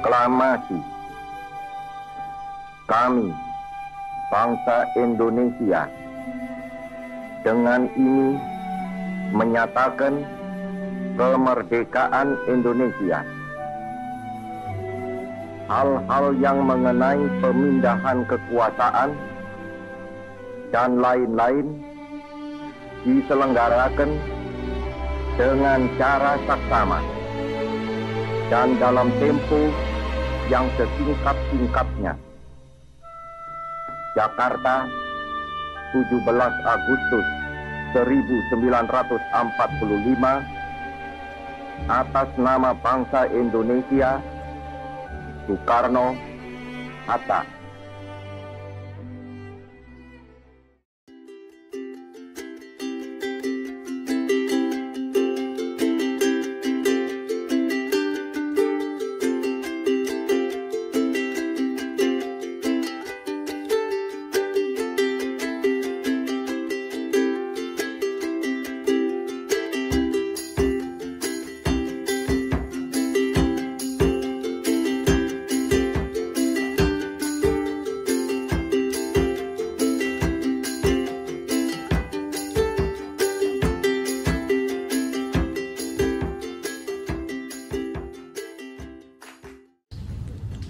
Proklamasi. Kami, bangsa Indonesia, dengan ini menyatakan kemerdekaan Indonesia. Hal-hal yang mengenai pemindahan kekuasaan dan lain-lain diselenggarakan dengan cara saksama dan dalam tempo yang sesingkat-singkatnya. Jakarta, 17 Agustus 1945, atas nama bangsa Indonesia, Soekarno, Hatta.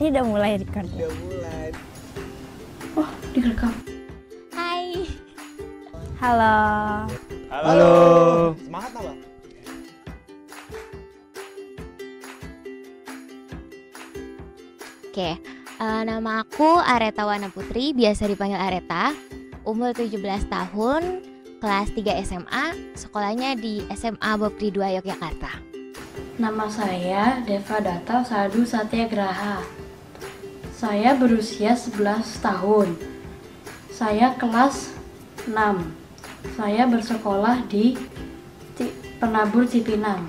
Ini udah mulai record. Udah mulai. Oh, direkam. Hai. Halo. Halo. Semangat apa? Oke, nama aku Areta Wana Putri, biasa dipanggil Areta. Umur 17 tahun, kelas 3 SMA, sekolahnya di SMA Bokri 2 Yogyakarta. Nama saya Deva Data Sadu Satyagraha. Saya berusia 11 tahun. Saya kelas 6. Saya bersekolah di Penabur Cipinang.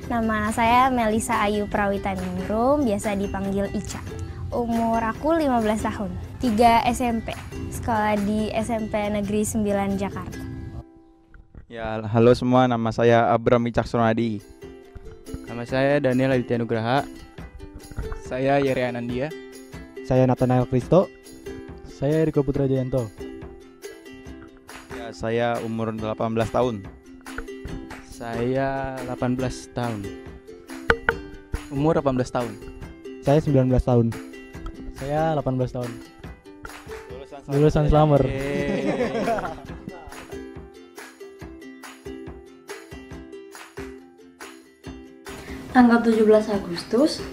Nama saya Melisa Ayu Prawitaningrum, biasa dipanggil Ica. Umur aku 15 tahun. 3 SMP. Sekolah di SMP Negeri 9 Jakarta. Ya, halo semua, nama saya Abram Wicaksonoadi. Nama saya Daniel Aditya Nugraha. Saya Yeri Anandia. Saya Nathanael Kristo. Saya Eriko Putra Jayanto. Ya, saya umur 18 tahun. Saya 18 tahun. Umur 18 tahun. Saya 19 tahun. Saya 18 tahun. Lulusan Slammer. Tanggal 17 Agustus,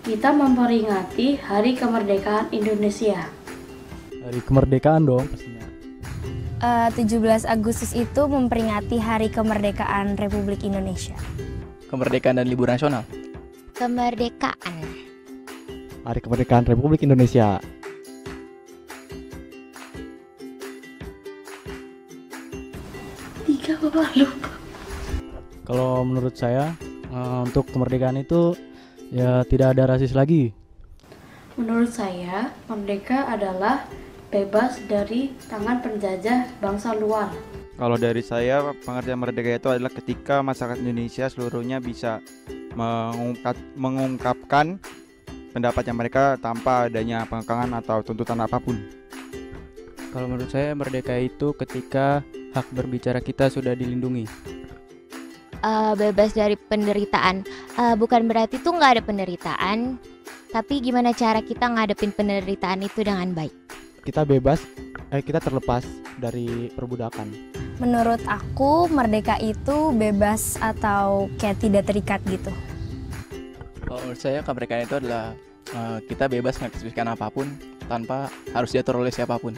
kita memperingati Hari Kemerdekaan Indonesia. Hari kemerdekaan dong pastinya. 17 Agustus itu memperingati Hari Kemerdekaan Republik Indonesia. Kemerdekaan dan libur nasional. Kemerdekaan. Hari kemerdekaan Republik Indonesia. Tiga Bapak lupa. Kalau menurut saya untuk kemerdekaan itu ya tidak ada rasis lagi. Menurut saya, merdeka adalah bebas dari tangan penjajah bangsa luar. Kalau dari saya, pengertian merdeka itu adalah ketika masyarakat Indonesia seluruhnya bisa mengungkapkan pendapatnya mereka tanpa adanya pengekangan atau tuntutan apapun. Kalau menurut saya merdeka itu ketika hak berbicara kita sudah dilindungi. Bebas dari penderitaan. Bukan berarti tuh nggak ada penderitaan, tapi gimana cara kita ngadepin penderitaan itu dengan baik. Kita bebas, kita terlepas dari perbudakan. Menurut aku, merdeka itu bebas atau kayak tidak terikat gitu. Kalau menurut saya kemerdekaan itu adalah kita bebas mengekspresikan apapun tanpa harus diatur oleh siapapun.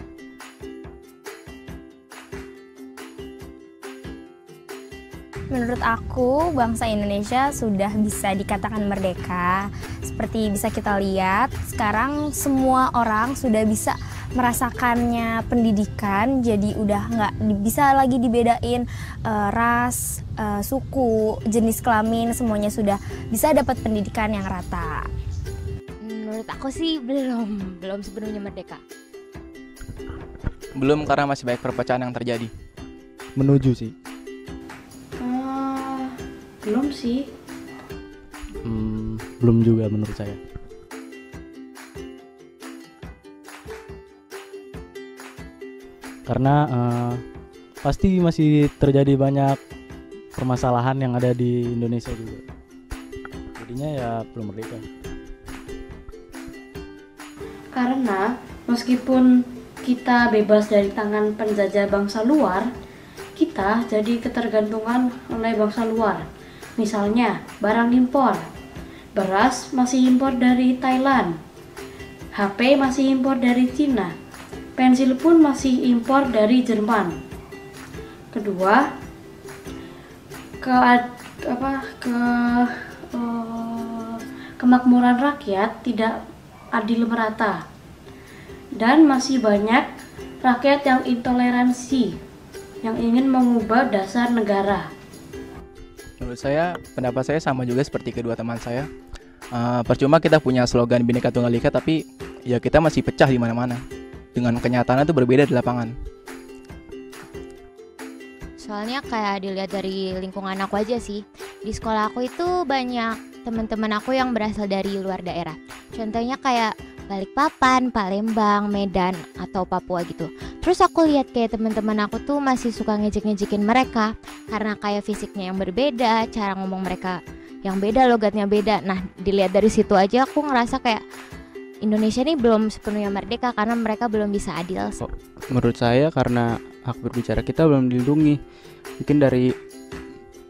Menurut aku, bangsa Indonesia sudah bisa dikatakan merdeka. Seperti bisa kita lihat, sekarang semua orang sudah bisa merasakannya pendidikan, jadi udah nggak bisa lagi dibedain ras, suku, jenis kelamin, semuanya sudah bisa dapat pendidikan yang rata. Menurut aku sih belum sepenuhnya merdeka. Belum, karena masih banyak perpecahan yang terjadi. Menuju sih. Belum sih. Belum juga menurut saya. karena pasti masih terjadi banyak permasalahan yang ada di Indonesia juga. Jadinya ya belum merdeka. Karena meskipun kita bebas dari tangan penjajah bangsa luar, kita jadi ketergantungan oleh bangsa luar. Misalnya, barang impor. Beras masih impor dari Thailand. HP masih impor dari Cina. Pensil pun masih impor dari Jerman. Kedua, kemakmuran rakyat tidak adil merata. Dan masih banyak rakyat yang intoleransi, yang ingin mengubah dasar negara. Menurut saya, pendapat saya sama juga seperti kedua teman saya. Percuma kita punya slogan Bhinneka Tunggal Ika, tapi ya kita masih pecah di mana-mana. Dengan kenyataannya itu berbeda di lapangan. Soalnya kayak dilihat dari lingkungan aku aja sih. Di sekolah aku itu banyak teman-teman aku yang berasal dari luar daerah. Contohnya kayak Balikpapan, Palembang, Medan, atau Papua gitu. Terus aku lihat kayak teman-teman aku tuh masih suka ngejek-ngejekin mereka karena kayak fisiknya yang berbeda, cara ngomong mereka yang beda, logatnya beda. Nah, dilihat dari situ aja aku ngerasa kayak Indonesia ini belum sepenuhnya merdeka karena mereka belum bisa adil. Menurut saya karena hak berbicara kita belum dilindungi. Mungkin dari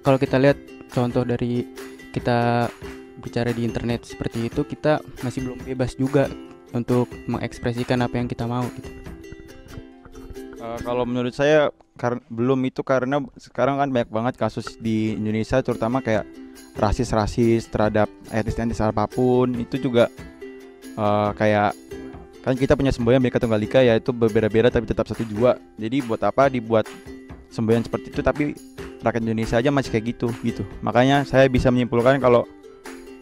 kalau kita lihat contoh dari kita bicara di internet seperti itu, kita masih belum bebas juga untuk mengekspresikan apa yang kita mau gitu. Kalau menurut saya belum itu karena sekarang kan banyak banget kasus di Indonesia, terutama kayak rasis terhadap etnis apapun. Itu juga kayak kan kita punya semboyan Bhinneka Tunggal Ika, yaitu berbeda-beda tapi tetap satu jua. Jadi buat apa dibuat semboyan seperti itu tapi rakyat Indonesia aja masih kayak gitu. Makanya saya bisa menyimpulkan kalau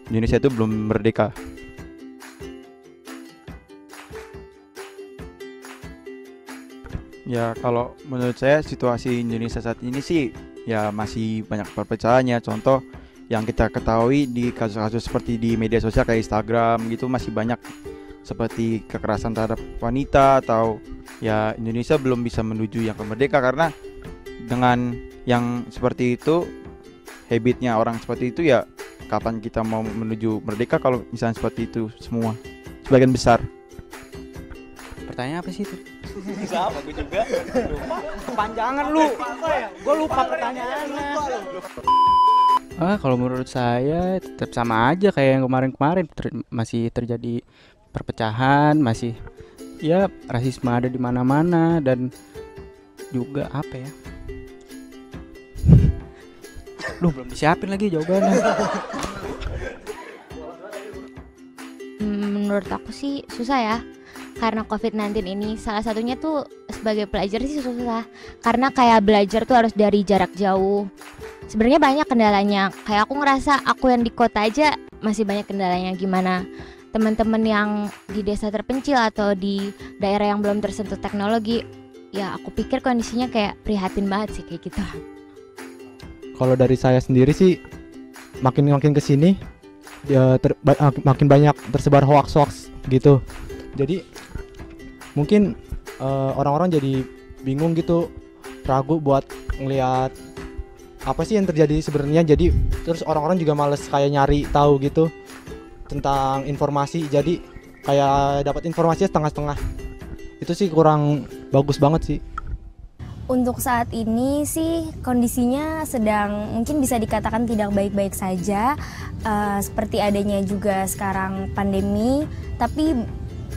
Indonesia itu belum merdeka. Ya kalau menurut saya situasi Indonesia saat ini sih ya masih banyak perpecahannya. Contoh yang kita ketahui di kasus-kasus seperti di media sosial kayak Instagram gitu, masih banyak seperti kekerasan terhadap wanita, atau ya Indonesia belum bisa menuju yang merdeka karena dengan yang seperti itu, habitnya orang seperti itu, ya kapan kita mau menuju merdeka kalau misalnya seperti itu semua sebagian besar. Pertanyaan apa sih itu? Sama gue juga. Kepanjangan lu. Gue lupa pertanyaannya. Kalau menurut saya tetap sama aja kayak yang kemarin-kemarin, masih terjadi perpecahan, masih ya rasisme ada di mana-mana, dan juga apa ya? Lu belum disiapin lagi jawabannya. Menurut aku sih susah ya. Karena COVID-19 ini salah satunya tuh sebagai pelajar sih susah. Karena kayak belajar tuh harus dari jarak jauh. Sebenarnya banyak kendalanya. Kayak aku ngerasa aku yang di kota aja masih banyak kendalanya. Gimana teman-teman yang di desa terpencil atau di daerah yang belum tersentuh teknologi, ya aku pikir kondisinya kayak prihatin banget sih kayak gitu. Kalau dari saya sendiri sih makin kesini ya makin banyak tersebar hoax gitu. Jadi mungkin orang-orang jadi bingung gitu, ragu buat ngelihat apa sih yang terjadi sebenarnya. Jadi terus orang-orang juga males kayak nyari tahu gitu tentang informasi. Jadi kayak dapat informasinya setengah-setengah. Itu sih kurang bagus banget sih. Untuk saat ini sih kondisinya sedang mungkin bisa dikatakan tidak baik-baik saja, seperti adanya juga sekarang pandemi, tapi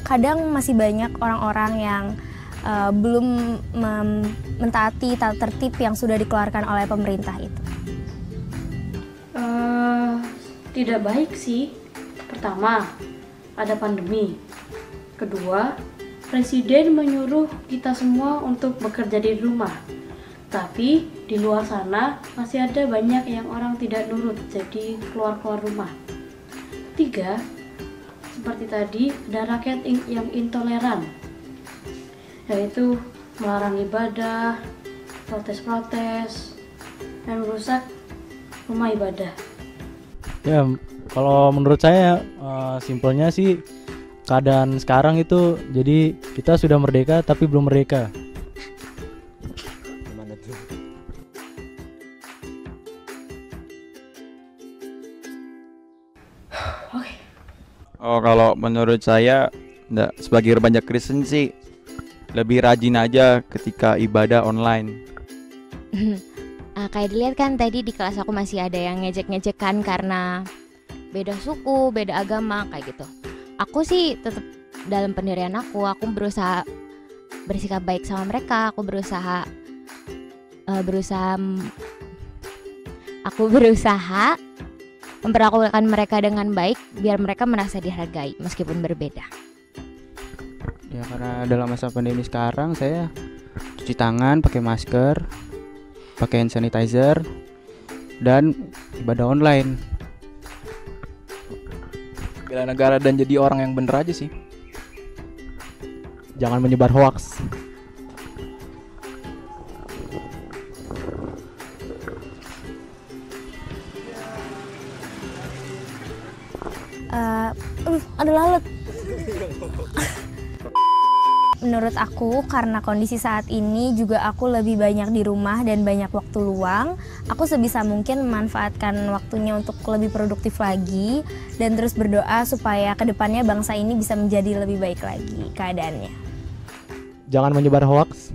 kadang masih banyak orang-orang yang belum mentaati tata tertib yang sudah dikeluarkan oleh pemerintah itu. Tidak baik sih. Pertama, ada pandemi. Kedua, Presiden menyuruh kita semua untuk bekerja di rumah. Tapi di luar sana masih ada banyak yang orang tidak nurut, jadi keluar rumah. Tiga, seperti tadi, ada rakyat yang intoleran, yaitu melarang ibadah, protes-protes, dan merusak rumah ibadah. Ya, kalau menurut saya simpelnya sih keadaan sekarang itu jadi kita sudah merdeka tapi belum merdeka. Oh, kalau menurut saya sebagai remaja Kristen sih lebih rajin aja ketika ibadah online. Kayak dilihat kan tadi di kelas aku masih ada yang ngejek-ngejekan karena beda suku, beda agama kayak gitu. Aku sih tetap dalam pendirian aku berusaha bersikap baik sama mereka, aku berusaha memperlakukan mereka dengan baik biar mereka merasa dihargai meskipun berbeda. Ya karena dalam masa pandemi sekarang saya cuci tangan, pakai masker, pakai hand sanitizer, dan ibadah online. Bela negara dan jadi orang yang bener aja sih. Jangan menyebar hoaks. Ada lalat. Menurut aku, karena kondisi saat ini juga aku lebih banyak di rumah dan banyak waktu luang, aku sebisa mungkin memanfaatkan waktunya untuk lebih produktif lagi dan terus berdoa supaya kedepannya bangsa ini bisa menjadi lebih baik lagi keadaannya. Jangan menyebar hoaks.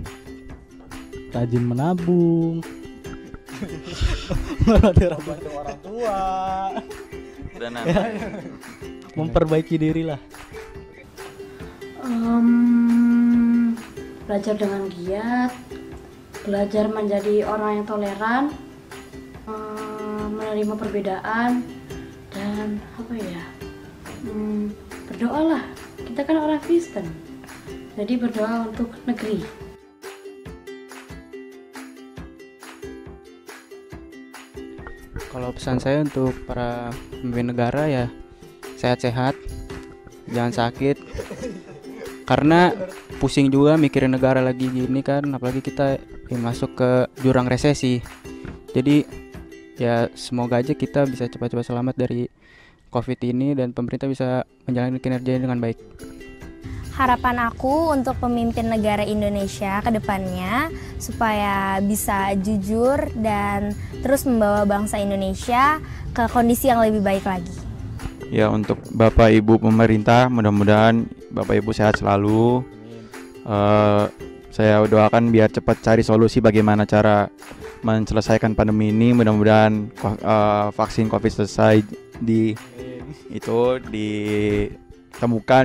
Rajin menabung. Membantu orang tua. Memperbaiki diri lah. Belajar dengan giat, belajar menjadi orang yang toleran, menerima perbedaan, dan berdoalah. Kita kan orang Kristen, jadi berdoa untuk negeri. Kalau pesan saya untuk para pemimpin negara ya sehat-sehat, jangan sakit. Karena pusing juga mikirin negara lagi gini kan, apalagi kita masuk ke jurang resesi. Jadi ya semoga aja kita bisa cepat-cepat selamat dari COVID ini dan pemerintah bisa menjalani kinerjanya dengan baik. Harapan aku untuk pemimpin negara Indonesia ke depannya supaya bisa jujur dan terus membawa bangsa Indonesia ke kondisi yang lebih baik lagi. Ya, untuk Bapak Ibu pemerintah, mudah-mudahan Bapak Ibu sehat selalu. Saya doakan biar cepat cari solusi bagaimana cara menyelesaikan pandemi ini. Mudah-mudahan vaksin COVID selesai ditemukan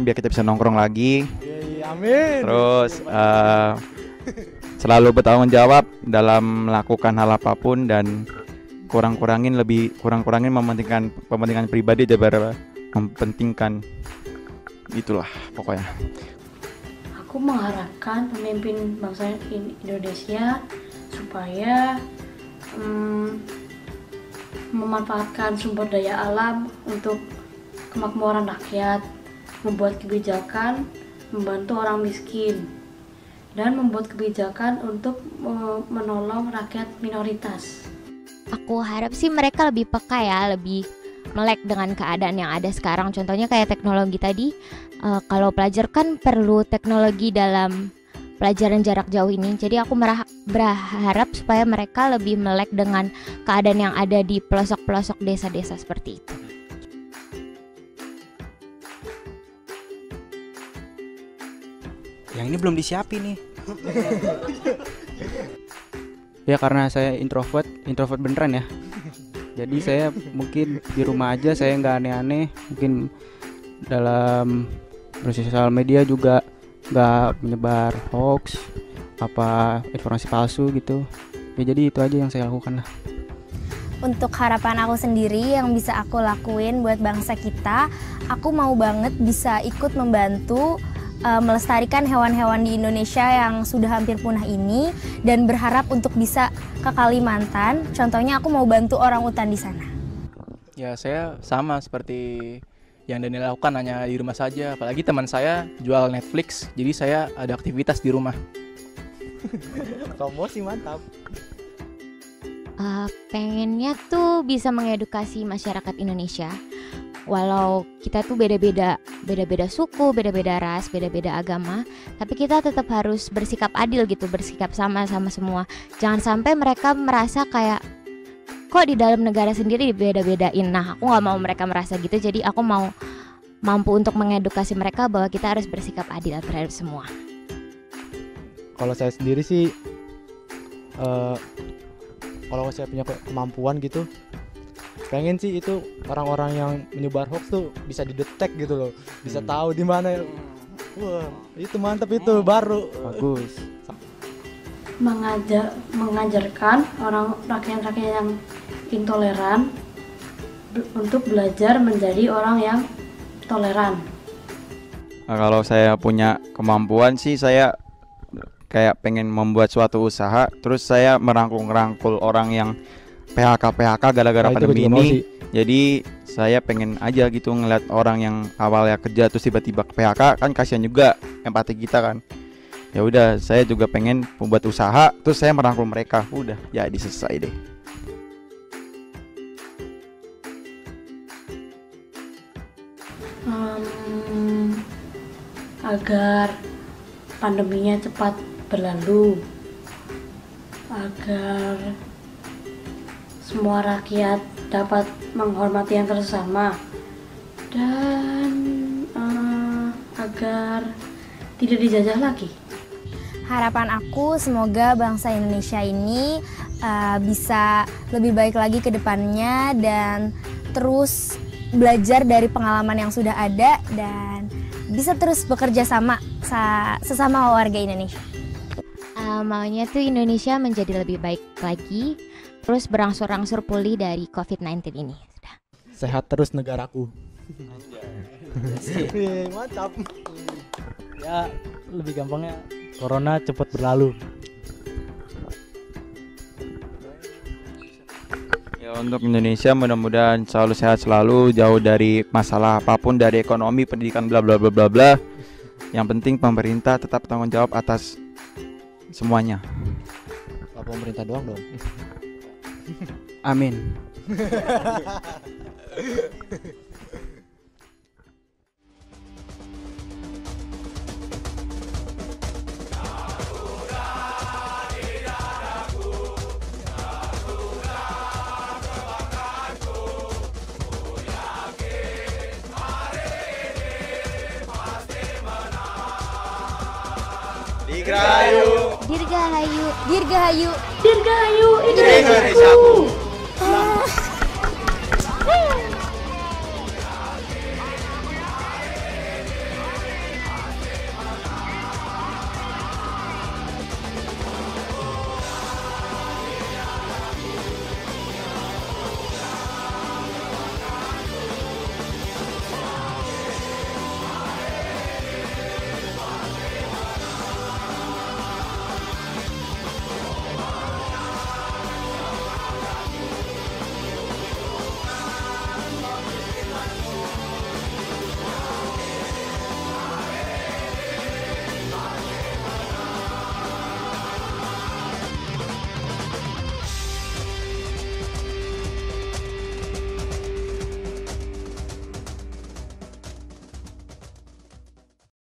biar kita bisa nongkrong lagi. Amin. Terus selalu bertanggung jawab dalam melakukan hal apapun dan kurang-kurangin mementingkan kepentingan pribadi daripada mementingkan itulah pokoknya. Aku mengharapkan pemimpin bangsa Indonesia supaya memanfaatkan sumber daya alam untuk kemakmuran rakyat, membuat kebijakan membantu orang miskin, dan membuat kebijakan untuk menolong rakyat minoritas. Aku harap sih mereka lebih peka ya, lebih melek dengan keadaan yang ada sekarang. Contohnya kayak teknologi tadi, kalau pelajar kan perlu teknologi dalam pelajaran jarak jauh ini. Jadi aku berharap supaya mereka lebih melek dengan keadaan yang ada di pelosok-pelosok desa-desa seperti itu. Yang ini belum disiapin nih. Ya karena saya introvert beneran ya. Jadi saya mungkin di rumah aja, saya nggak aneh-aneh. Mungkin dalam sosial media juga nggak menyebar hoax, informasi palsu gitu. Ya jadi itu aja yang saya lakukan lah. Untuk harapan aku sendiri yang bisa aku lakuin buat bangsa kita, aku mau banget bisa ikut membantu melestarikan hewan-hewan di Indonesia yang sudah hampir punah ini dan berharap untuk bisa ke Kalimantan. Contohnya aku mau bantu orang utan di sana. Ya saya sama seperti yang Daniel lakukan, hanya di rumah saja. Apalagi teman saya jual Netflix, jadi saya ada aktivitas di rumah. Promosi mantap. Pengennya tuh bisa mengedukasi masyarakat Indonesia. Walau kita tuh beda-beda suku, beda-beda ras, beda-beda agama, tapi kita tetap harus bersikap adil gitu, bersikap sama-sama semua. Jangan sampai mereka merasa kayak kok di dalam negara sendiri beda-bedain. Nah, aku nggak mau mereka merasa gitu. Jadi aku mau mampu untuk mengedukasi mereka bahwa kita harus bersikap adil terhadap semua. Kalau saya sendiri sih, kalau saya punya kemampuan gitu, pengen sih itu orang-orang yang menyebar hoax tuh bisa didetek gitu loh, bisa tahu di mana. Wah, itu mantap, itu baru. Bagus. Mengajarkan orang rakyat-rakyat yang intoleran untuk belajar menjadi orang yang toleran. Nah, kalau saya punya kemampuan sih, saya kayak pengen membuat suatu usaha, terus saya merangkul orang yang PHK gara-gara pandemi ini. Jadi saya pengen aja gitu ngeliat orang yang awalnya kerja terus tiba-tiba ke PHK, kan kasihan juga empati kita kan. Ya udah, saya juga pengen membuat usaha, terus saya merangkul mereka. Udah, jadi selesai deh. Agar pandeminya cepat berlalu, agar semua rakyat dapat menghormati yang sesama, dan agar tidak dijajah lagi. Harapan aku semoga bangsa Indonesia ini bisa lebih baik lagi ke depannya dan terus belajar dari pengalaman yang sudah ada dan bisa terus bekerja sama sesama warga Indonesia. Maunya tuh Indonesia menjadi lebih baik lagi, terus berangsur-angsur pulih dari COVID-19 ini. Sehat terus negaraku. Mantap. Ya, lebih gampangnya corona cepat berlalu. Ya, untuk Indonesia mudah-mudahan selalu sehat, selalu jauh dari masalah apapun, dari ekonomi, pendidikan, bla bla bla bla bla. Yang penting pemerintah tetap tanggung jawab atas semuanya. Kalau pemerintah doang dong. Amin. Dirgahayu. Dirgahayu. Dirgahayu. Dirgahayu Indonesiaku.